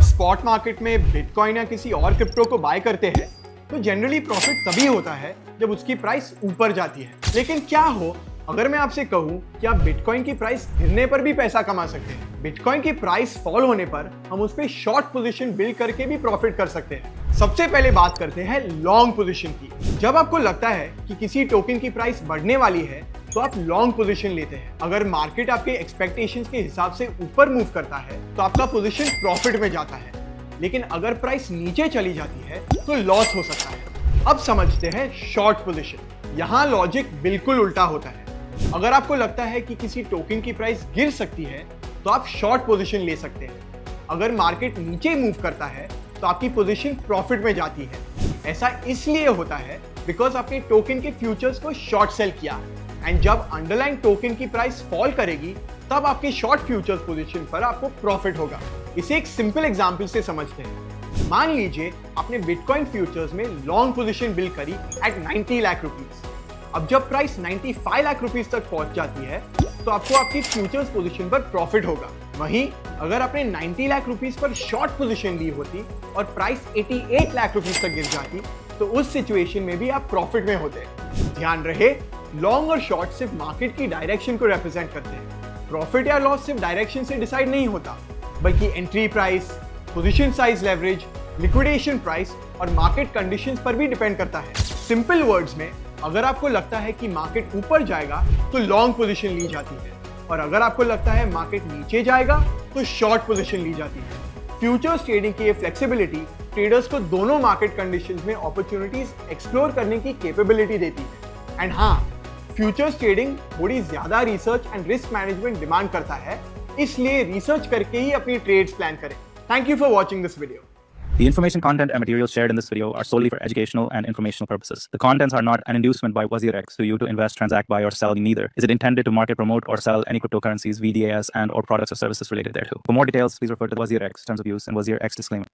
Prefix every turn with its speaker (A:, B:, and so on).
A: Spot market में bitcoin या किसी और क्रिप्टो को बाय करते हैं तो जनरली प्रॉफिट तभी होता है जब उसकी प्राइस ऊपर जाती है। लेकिन क्या हो अगर मैं आपसे कहूं कि आप बिटकॉइन की प्राइस गिरने पर भी पैसा कमा सकते हैं। बिटकॉइन की प्राइस फॉल होने पर हम उस पर शॉर्ट पोजीशन बिल्ड करके भी प्रॉफिट कर सकते हैं। सबसे पहले बात करते हैं लॉन्ग पोजीशन की। जब आपको लगता है कि किसी टोकन की प्राइस बढ़ने वाली है तो आप लॉन्ग पोजीशन लेते हैं। अगर मार्केट आपके एक्सपेक्टेशंस के हिसाब से ऊपर मूव करता है तो आपका पोजीशन प्रॉफिट में जाता है, लेकिन अगर प्राइस नीचे चली जाती है तो लॉस हो सकता है। अब समझते हैं शॉर्ट पोजीशन। यहाँ लॉजिक बिल्कुल उल्टा होता है। अगर आपको लगता है कि किसी टोकन की प्राइस गिर सकती है तो आप शॉर्ट पोजीशन ले सकते हैं। अगर मार्केट नीचे मूव करता है तो आपकी पोजीशन प्रॉफिट में जाती है। ऐसा इसलिए होता है बिकॉज आपने टोकन के फ्यूचर्स को शॉर्ट सेल किया एंड जब अंडरलाइन टोकन की प्राइस फॉल करेगी तब आपके शॉर्ट फ्यूचर्स पोजीशन पर आपको प्रॉफिट होगा। इसे एक सिंपल एग्जांपल से समझते हैं। मान लीजिए आपने बिटकॉइन फ्यूचर्स में लॉन्ग पोजीशन बिल्ड करी एट 90 लाख रुपीस। अब जब प्राइस 95 लाख रुपीस तक पहुंच जाती है तो आपको आपकी फ्यूचर्स पोजीशन पर प्रॉफिट होगा। वहीं अगर आपने 90 लाख रुपीस पर शॉर्ट पोजीशन ली होती और प्राइस 88 लाख रुपीस तक गिर जाती तो उस सिचुएशन में भी आप प्रॉफिट में होते। ध्यान रहे, लॉन्ग और शॉर्ट सिर्फ मार्केट की डायरेक्शन को रिप्रेजेंट करते हैं। प्रॉफिट या लॉस सिर्फ डायरेक्शन से डिसाइड नहीं होता, बल्कि entry price, position size leverage, liquidation price और मार्केट कंडीशंस पर भी डिपेंड करता है। सिंपल वर्ड्स में, अगर आपको लगता है कि मार्केट ऊपर जाएगा तो लॉन्ग पोजीशन ली जाती है और अगर आपको लगता है मार्केट नीचे जाएगा तो शॉर्ट पोजीशन ली जाती है। फ्यूचर्स ट्रेडिंग की ये फ्लेक्सिबिलिटी ट्रेडर्स को दोनों मार्केट कंडीशंस में अपॉर्चुनिटीज एक्सप्लोर करने की कैपेबिलिटी देती है। एंड हाँ, फ्यूचर्स ट्रेडिंग थोड़ी ज्यादा research and risk management demand करता है, इसलिए रिसर्च करके ही अपनी ट्रेड्स प्लान करें। Thank you for watching this video.
B: The information, content, and materials shared in this video are solely for educational and informational purposes. The contents are not an inducement by WazirX to you to invest, transact, buy, or sell. Neither is it intended to market, promote, or sell any cryptocurrencies, VDAs, and/or products or services related thereto. For more details, please refer to WazirX terms of use and WazirX disclaimer.